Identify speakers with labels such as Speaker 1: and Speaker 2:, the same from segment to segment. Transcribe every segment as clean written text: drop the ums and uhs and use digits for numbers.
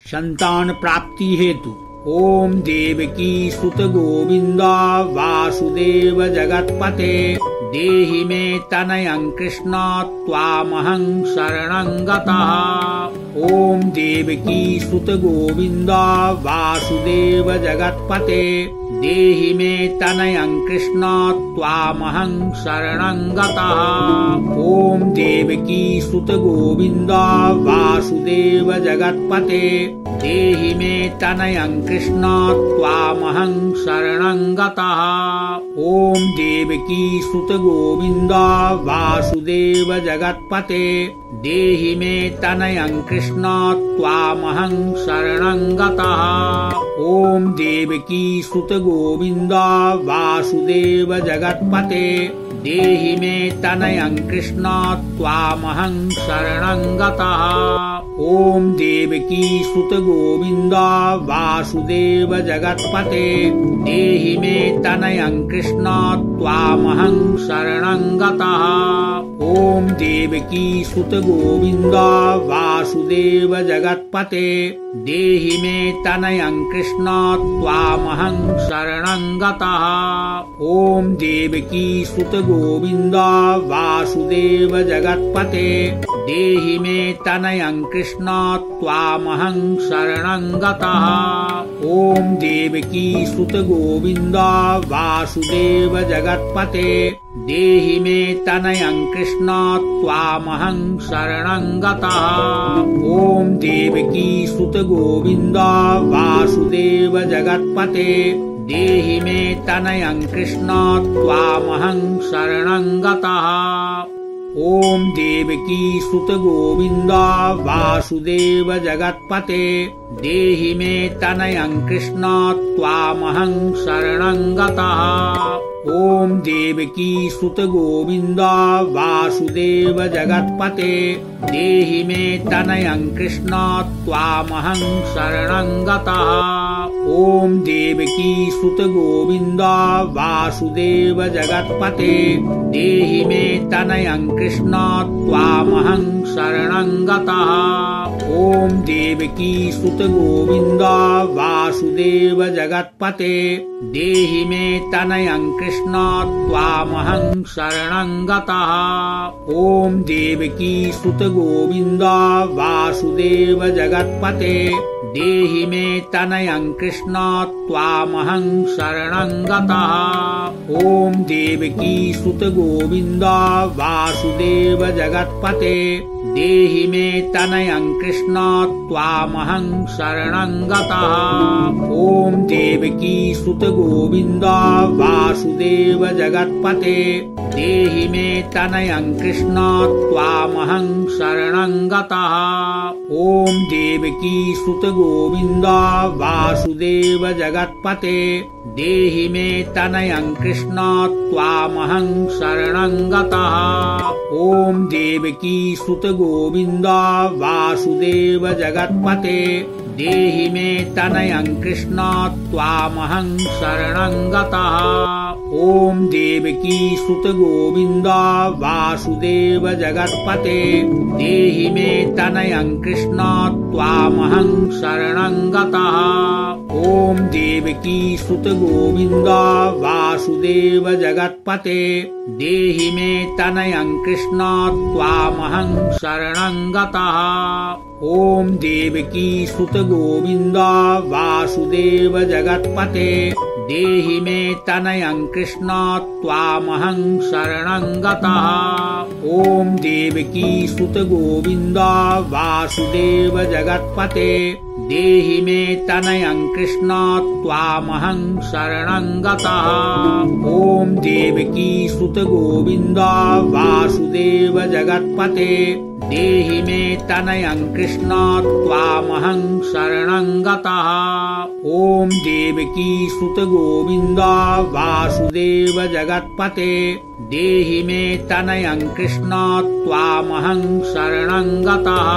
Speaker 1: संतान प्राप्ति हेतु ओम देवकी सुत गोविंदा वासुदेव जगत्पते देहि मे तनयं कृष्ण त्वामहं शरणं गतः। ओम देवकी सुत गोविंदा वासुदेव जगत्पते देहि मे तनयं कृष्ण त्वामहं शरणं गतः। ओम देवकी सुत गोविंदा वासुदेव जगत्पते देहि मे तनयं कृष्ण त्वामहं शरणं गतः। ओम देवकी सुत गोविंदा वासुदेव जगत्पते देहि मे तनयं कृष्ण त्वामहं शरणं गतः। ओम देवकी सुत गोविंदा वासुदेव जगत्पते देहि मे तनयं कृष्ण त्वामहं शरणं गतः। ओम देवकी सुत गोविंदा वासुदेव जगत्पते देहि मे तनयं कृष्ण त्वामहं शरणं गतः। ओम देवकी सुत गोविंदा वासुदेव जगत्पते देहि मे तनयं कृष्ण त्वामहं शरणं गतः। ओम देवकी सुत गोविंदा वासुदेव जगत्पते देहि मे तनयं कृष्ण त्वामहं शरणं गतः। ओम देवकी सुत गोविंदा वासुदेव जगत्पते देहि मे तनयं कृष्ण त्वामहं शरणं गतः। ओम देवकी सुत गोविंदा वासुदेव जगत्पते देहि मे तनयं कृष्ण त्वामहं शरणं गतः। ओम देवकी सुत गोविंदा वासुदेव जगत्पते देहि मे तनयं कृष्ण त्वामहं शरणं गतः। ओम देवकी सुत गोविंदा वासुदेव जगत्पते देहि मे तनयं कृष्ण त्वामहं शरणं गतः। ओम देवकी सुत गोविंदा वासुदेव जगत्पते देहि मे तनयं कृष्ण त्वामहं शरणं गतः। ओम देवकी सुत गोविंदा वासुदेव जगत्पते देहि मे तनयं कृष्ण त्वामहं शरणं गतः। ओम देवकी सुत गोविंदा वासुदेव जगत्पते देहि मे तनयं कृष्ण त्वामहं शरणं गतः। ओम देवकी सुत गोविंदा वासुदेव जगत्पते देहि मे तनयं कृष्ण त्वामहं शरणं गतः। ओम देवकी सुत गोविंदा वासुदेव जगत्पते देहि मे तनयं कृष्ण त्वामहं शरणं गतः। ओम देवकी सुत गोविंदा वासुदेव जगत्पते देहि मे तनयं कृष्ण त्वामहं शरणं गतः। ओम देवकी सुत गोविंदा वासुदेव जगत्पते देहि मे तनयं कृष्ण त्वामहं शरणं गतः। ओम देवकी सुत गोविंदा वासुदेव जगत्पते देहि मे तनयं कृष्ण त्वामहं शरणं गतः। ओम देवकी सुत गोविंदा वासुदेव जगत्पते देहि मे तनयं कृष्ण त्वामहं शरणं गतः। ओम देवकी सुत गोविंदा वासुदेव जगत्पते देहि मे तनयं कृष्ण त्वामहं शरणं गतः। ओम देवकी सुत गोविंदा वासुदेव जगत्पते देहि मे तनयं कृष्ण त्वामहं शरणं गतः। ओम देवकी सुत गोविंदा वासुदेव जगत्पते देहि मे तनयं कृष्ण त्वामहं शरणं गतः। ओम देवकी सुत गोविंदा वासुदेव जगत्पते देहि मे तनयं कृष्ण त्वामहं शरणं गतः।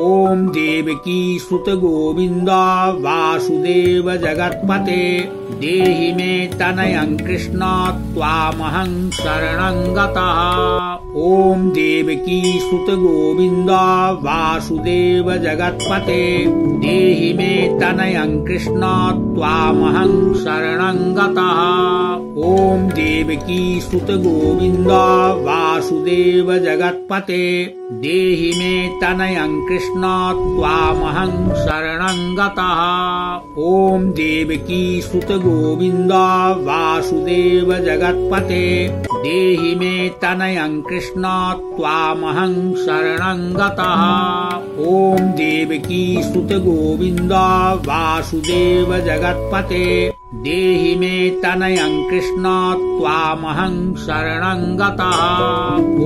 Speaker 1: ओम देवकी सुत गोविंदा वासुदेव जगत्पते देहि मे तनयं कृष्ण त्वामहं शरणं गतः। ओम देवकी सुत गोविंदा वासुदेव जगत्पते देहि तनयं कृष्ण त्वामहं शरणं गतः। ॐ देवकी सुत गोविन्द वासुदेव जगत्पते देहि मे तनयं कृष्ण त्वामहं शरणं गतः। ॐ देवकी सुत गोविन्द वासुदेव जगत्पते देहि मे तनयं कृष्ण त्वामहं शरणं गतः। ॐ देवकी सुत गोविन्द वासुदेव जगत्पते देहि मे तनयं कृष्ण त्वामहं शरणं गतः।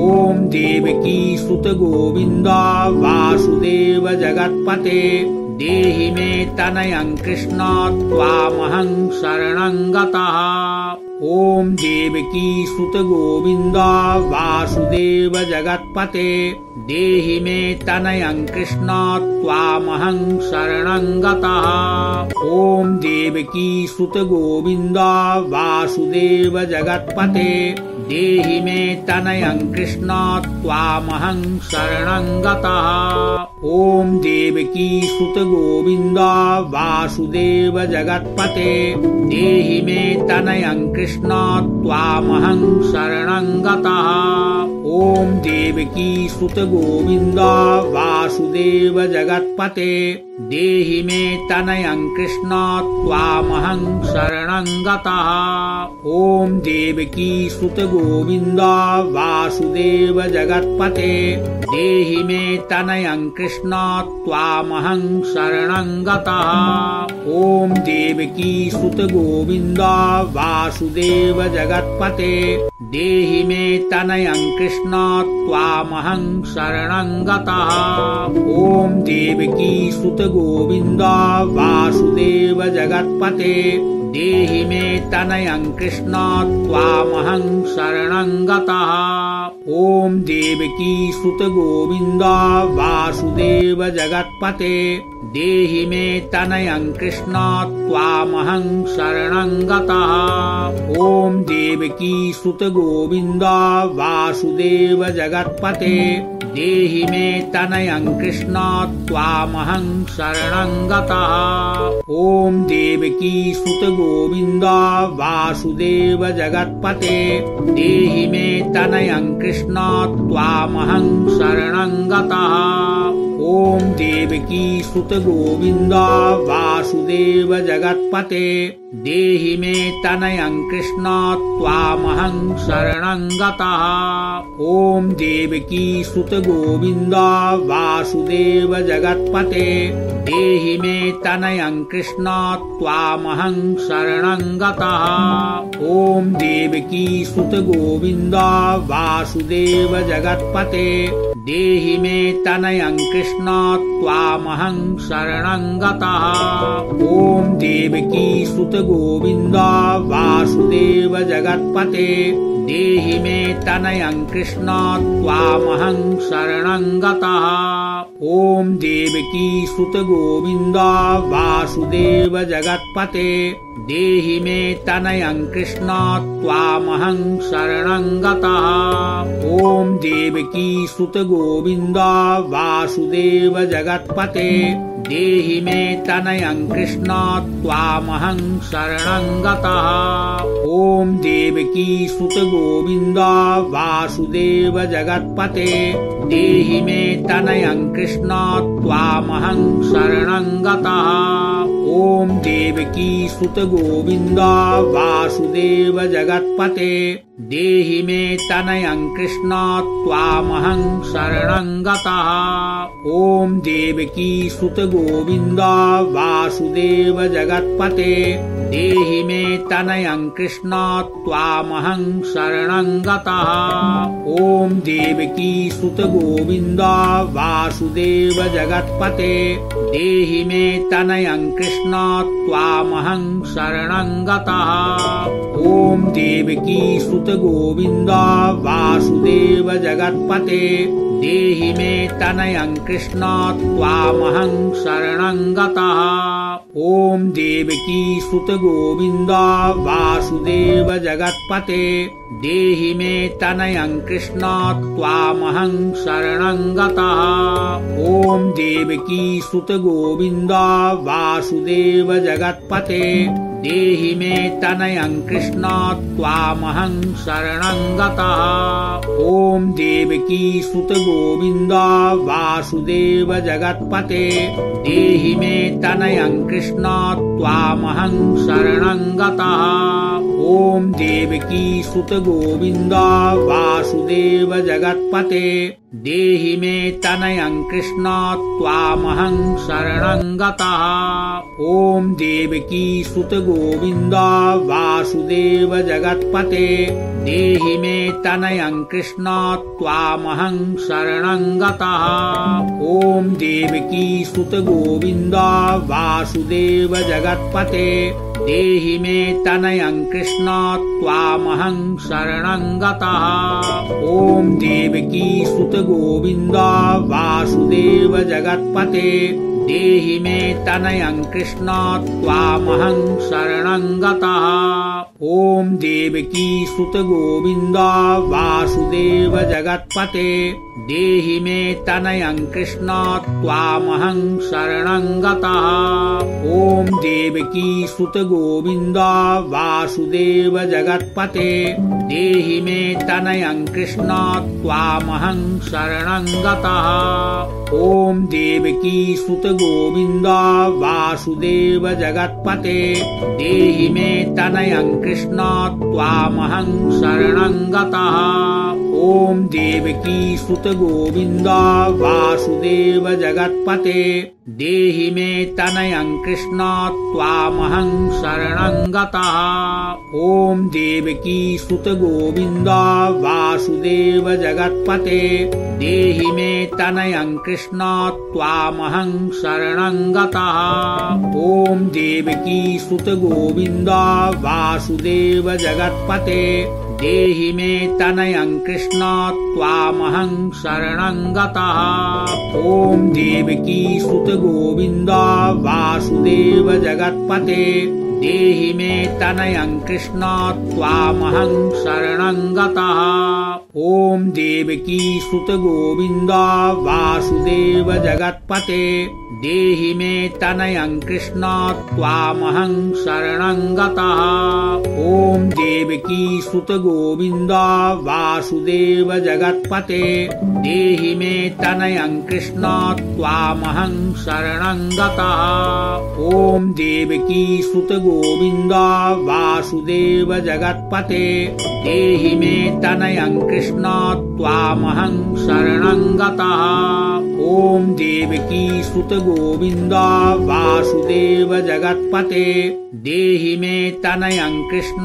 Speaker 1: ॐ देवकी सुत गोविन्द वासुदेव जगत्पते देहि मे तनयं कृष्ण त्वामहं शरणं गतः। ॐ देवकी सुत गोविन्द वासुदेव जगत्पते देहि मे तनयं कृष्ण त्वामहं शरणं गतः। ॐ देवकी सुत गोविन्द वासुदेव जगत्पते देहि मे तनयं कृष्ण त्वामहं शरणं गतः। ॐ देवकी सुत गोविन्द वासुदेव जगत्पते देहि मे तनयं कृष्ण त्वामहं शरणं गतः। ॐ देवकी सुत गोविन्द वासुदेव जगत्पते देहि मे तनयं कृष्ण त्वामहं शरणं गतः। ॐ देवकी सुत गोविन्द वासुदेव जगत्पते देहि मे तनयं कृष्ण त्वामहं शरणं गतः। ॐ देवकी सुत गोविन्द वासुदेव जगत्पते देहि मे तनयं कृष्ण त्वामहं शरणं गतः। ॐ देवकी सुत गोविन्द वासुदेव जगत्पते देहि मे तनयं कृष्ण त्वामहं शरणं गतः। ॐ देवकी सुत गोविन्द वासुदेव जगत्पते देहि मे तनयं कृष्ण त्वामहं शरणं गतः। ॐ देवकी सुत गोविन्द वासुदेव जगत्पते देहि मे तनयं कृष्ण त्वामहं शरणं गतः। ॐ देवकी सुत गोविन्द वासुदेव जगत्पते देहि मे तनयं कृष्ण त्वामहं शरणं गतः। ॐ देवकी सुत गोविन्द वासुदेव जगत्पते देहि मे तनयं कृष्ण त्वामहं शरणं गतः। ॐ देवकी सुत गोविन्द वासुदेव जगत्पते देहि मे तनयं कृष्ण त्वामहं शरणं गतः। ॐ देवकी सुत गोविन्द वासुदेव जगत्पते देहि मे तनयं कृष्ण त्वामहं शरणं गतः। ॐ देवकी सुत गोविन्द वासुदेव जगत्पते देहि मे तनयं कृष्ण त्वामहं शरणं गतः। ॐ देवकी सुत गोविन्द वासुदेव जगत्पते देहि मे तनयं कृष्ण त्वामहं शरणं गतः। ॐ देवकी सुत गोविन्द वासुदेव जगत्पते देहि मे तनयं कृष्ण त्वामहं शरणं गतः। ॐ देवकी सुत गोविन्द वासुदेव जगत्पते देहि मे तनयं कृष्ण त्वामहं शरणं गतः। ॐ देवकी सुत गोविन्द वासुदेव जगत्पते देहि मे तनयं कृष्ण त्वामहं शरणं गतः। ॐ देवकी सुत गोविन्द वासुदेव जगत्पते देहि मे तनयं कृष्ण त्वामहं शरणं गतः। ॐ देवकी सुत गोविन्द वासुदेव जगत्पते देहि मे तनयं कृष्ण त्वामहं शरणं गतः। ॐ देवकी सुत गोविन्द वासुदेव जगत्पते देहि मे तनयं कृष्ण त्वामहं शरणं गतः। ॐ देवकी सुत गोविन्द वासुदेव जगत्पते देहि मे तनयं कृष्ण त्वामहं शरणं गतः। ॐ देवकी सुत गोविन्द वासुदेव जगत्पते देहि मे तनयं कृष्ण त्वामहं शरणं गतः। ॐ देवकी सुत गोविन्द वासुदेव जगत्पते देहि मे तनयं कृष्ण त्वामहं शरणं गतः। ॐ देवकी सुत गोविन्द वासुदेव जगत्पते देहि मे तनयं कृष्ण त्वामहं शरणं गतः। ॐ देवकी सुत गोविन्द वासुदेव जगत्पते देहि मे तनयं कृष्ण त्वामहं शरणं गतः। ॐ देवकी सुत गोविन्द वासुदेव जगत्पते देहि मे तनयं कृष्ण त्वामहं शरणं गतः। ॐ देवकी सुत गोविन्द वासुदेव जगत्पते देहि मे तनयं कृष्ण त्वामहं शरणं गतः। ॐ देवकी सुत गोविन्द वासुदेव जगत्पते देहि मे तनयं कृष्ण त्वामहं शरणं गतः। ॐ देवकी सुत गोविन्द वासुदेव जगत्पते देहि मे तनयं कृष्ण त्वामहं शरणं गतः। ॐ देवकी सुत गोविन्द वासुदेव जगत्पते देहि मे तनयं कृष्ण त्वामहं शरणं गतः। ॐ देवकी सुत गोविन्द वासुदेव जगत्पते देहि मे तनयं कृष्ण त्वामहं शरणं गतः। ॐ देवकी सुत गोविन्द वासुदेव जगत्पते देहि मे तनयं कृष्ण त्वामहं शरणं गतः। ॐ देवकी सुत गोविन्द वासुदेव जगत्पते देहि मे तनयं कृष्ण त्वामहं शरणं गतः। ॐ देवकी सुत गोविन्द वासुदेव जगत्पते देहि मे तनयं कृष्ण त्वामहं शरणं गतः। ॐ देवकी सुत गोविन्द वासुदेव जगत्पते देहि मे तनयं कृष्ण त्वामहं शरणं गतः। ॐ देवकी सुत गोविन्द वासुदेव जगत्पते देहि मे तनयं कृष्ण त्वामहं शरणं गतः। ॐ देवकी सुत गोविन्द वासुदेव जगत्पते देहि मे तनयं कृष्ण त्वामहं शरणं गतः। ॐ देवकी सुत गोविन्द वासुदेव जगत्पते देहि मे तनयं कृष्ण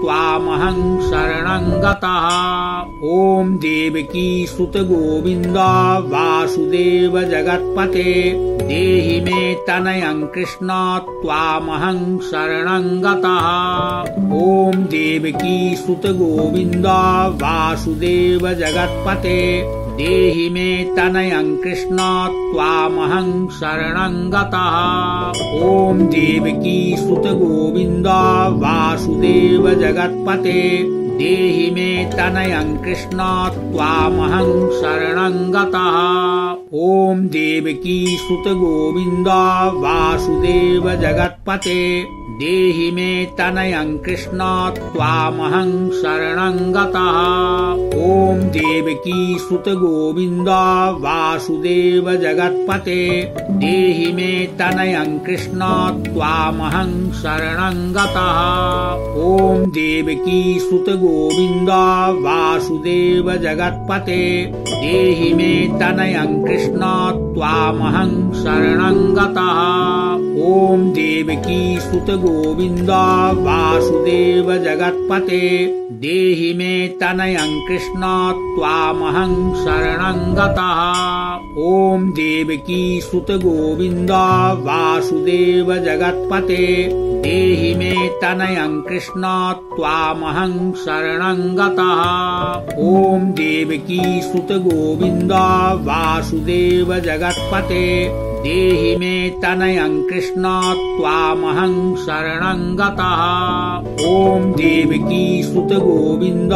Speaker 1: त्वामहं शरणं गतः। ॐ देवकी सुत गोविन्द वासुदेव जगत्पते देहि मे तनयं कृष्ण त्वामहं शरणं गतः। ॐ देवकी सुत गोविन्द वासुदेव जगत्पते देहि मे तनयं कृष्ण त्वामहं शरणं गतः। ॐ देवकी सुत गोविन्द वासुदेव जगत्पते देहि मे तनयं कृष्ण त्वामहं शरणं गतः। ॐ देवकी सुत गोविन्द वासुदेव जगत्पते देहि मे तनयं कृष्ण त्वामहं शरणं गतः। ॐ देवकी सुत गोविन्द वासुदेव जगत्पते देहि मे तनयं कृष्ण त्वामहं शरणं गतः। ॐ देवकी सुत गोविन्द वासुदेव जगत्पते देहि मे तनयं कृष्ण त्वामहं शरणं गतः। ॐ देवकी सुत गोविन्द वासुदेव जगत्पते देहि मे तनयं कृष्ण त्वामहं शरणं गतः। ॐ देवकी सुत गोविन्द वासुदेव जगत्पते देहि मे तनयं कृष्ण त्वामहं शरणं गतः। ॐ देवकी सुत गोविन्द वासुदेव जगत्पते देहि मे तनयं कृष्ण त्वामहं शरणं गतः। ॐ देवकी सुत गोविन्द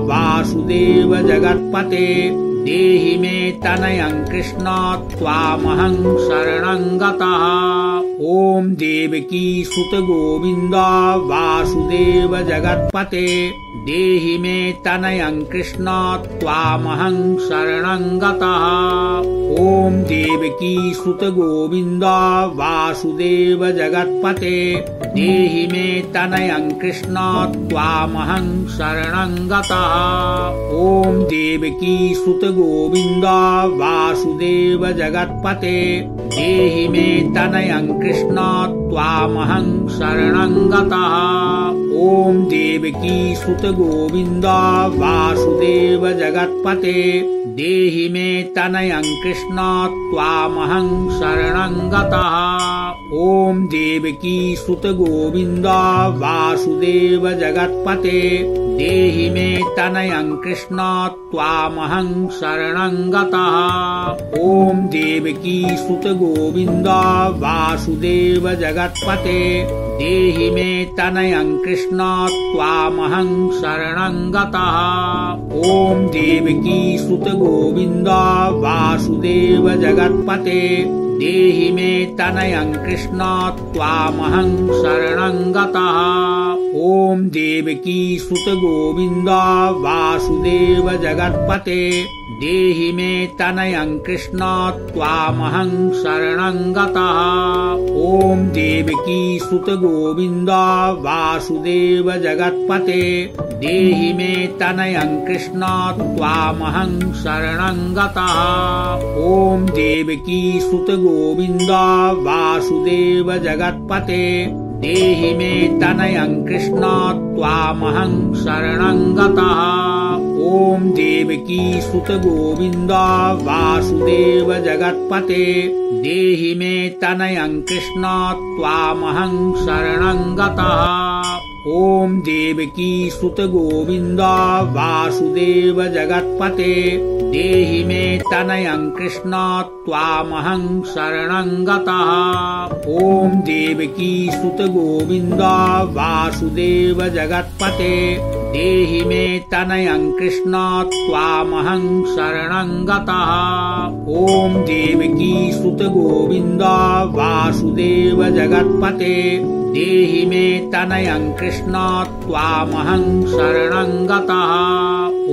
Speaker 1: वासुदेव जगत्पते देहि मे तनयं कृष्ण त्वामहं शरणं गतः। ॐ देवकी सुत गोविन्द वासुदेव जगत्पते देहि मे तनयं कृष्ण त्वामहं शरणं गतः। ॐ देवकी सुत गोविन्द वासुदेव जगत्पते देहि मे तनयं कृष्ण त्वामहं शरणं गतः। ॐ देवकी सुत गोविन्द वासुदेव जगत्पते देहि मे तनयं कृष्ण त्वामहं शरणं गतः। ॐ देवकी सुत गोविन्द वासुदेव जगत्पते देहि मे तनयं कृष्ण त्वामहं शरणं गतः। ॐ देवकी सुत गोविन्द वासुदेव जगत्पते देहि मे तनयं कृष्ण त्वामहं शरणं गतः। ॐ देवकी सुत गोविन्द वासुदेव जगत्पते देहि मे तनयं कृष्ण त्वामहं शरणं गतः। ॐ देवकी सुत गोविन्द वासुदेव जगत्पते देहि मे तनयं कृष्ण त्वामहं शरणं गतः। ॐ देवकी सुत गोविन्द वासुदेव जगत्पते देहि मे तनयं कृष्ण त्वामहं शरणं गतः। ॐ देवकी सुत गोविन्द वासुदेव जगत्पते देहि मे तनयं कृष्ण त्वामहं शरणं गतः। ॐ देवकी सुत गोविन्द वासुदेव जगत्पते देहि मे तनयं कृष्ण त्वामहं शरणं गतः। ॐ देवकी सुत गोविन्द वासुदेव जगत्पते देहि मे तनयं कृष्ण त्वामहं शरणं गतः। ॐ देवकी सुत गोविन्द वासुदेव जगत्पते देहि मे तनयं कृष्ण त्वामहं शरणं गतः। ॐ देवकी सुत गोविन्द वासुदेव जगत्पते देहि मे तनयं कृष्ण त्वामहं शरणं गतः। ॐ देवकी सुत गोविन्द वासुदेव जगत्पते देहि मे तनयं कृष्ण त्वामहं शरणं गतः।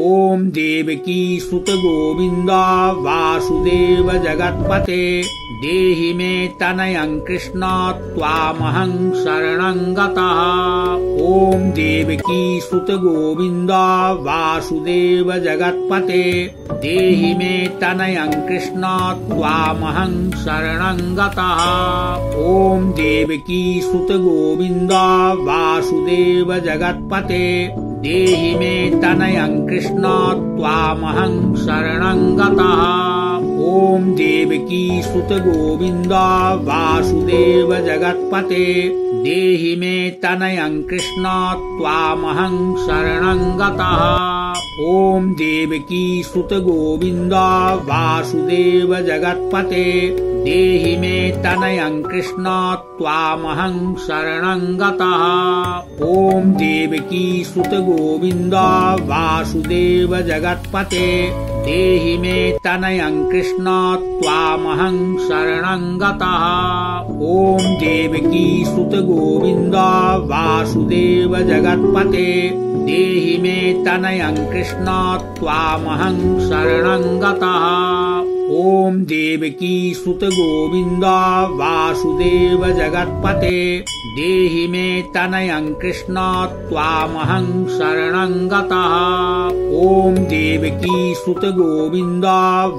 Speaker 1: ॐ देवकी सुत गोविन्द वासुदेव जगत्पते देहि मे तनयं कृष्ण त्वामहं शरणं गतः। ॐ देवकी सुत गोविन्द वासुदेव जगत्पते देहि मे तनयं कृष्ण त्वामहं शरणं गतः। ॐ देवकी सुत गोविन्द वासुदेव जगत्पते देहि मे तनयं कृष्ण त्वामहं शरणं गतः। ॐ देवकी सुत गोविन्द वासुदेव जगत्पते देहि मे तनयं कृष्ण त्वामहं शरणं गतः। ॐ देवकी सुत गोविन्द वासुदेव जगत्पते देहि मे तनयं कृष्ण त्वामहं शरणं गतः। ॐ देवकी सुत गोविन्द वासुदेव जगत्पते देहि मे तनयं कृष्ण त्वामहं शरणं गतः। ॐ देवकी सुत गोविन्द वासुदेव जगत्पते देहि मे तनयं कृष्ण त्वामहं शरणं गतः। ॐ देवकी सुत गोविन्द वासुदेव जगत्पते देहि मे तनयं कृष्ण त्वामहं शरणं गतः। ॐ देवकी सुत गोविन्द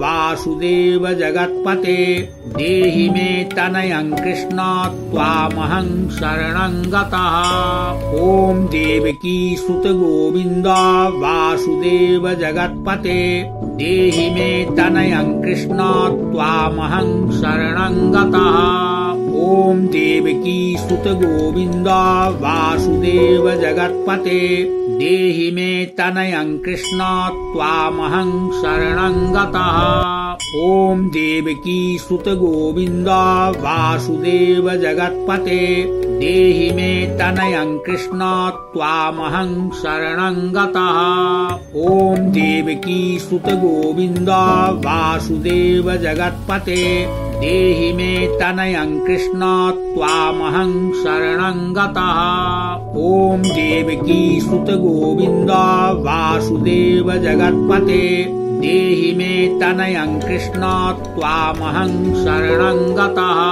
Speaker 1: वासुदेव जगत्पते देहि मे तनयं कृष्ण त्वामहं शरणं गतः। ॐ देवकी सुत गोविन्द वासुदेव जगत्पते देहि मे तनयं कृष्ण त्वामहं शरणं गतः। ॐ देवकी सुत गोविन्द वासुदेव जगत्पते देहि मे तनयं कृष्ण त्वामहं शरणं गतः। ॐ देवकी सुत गोविन्द वासुदेव जगत्पते देहि मे तनयं कृष्ण त्वामहं शरणं गतः। ॐ देवकी सुत गोविन्द वासुदेव जगत्पते देहि मे तनयं कृष्ण त्वामहं शरणं गतः। ॐ देवकी सुत गोविन्द वासुदेव जगत्पते देहि मे तनयं कृष्ण त्वामहं शरणं गतः।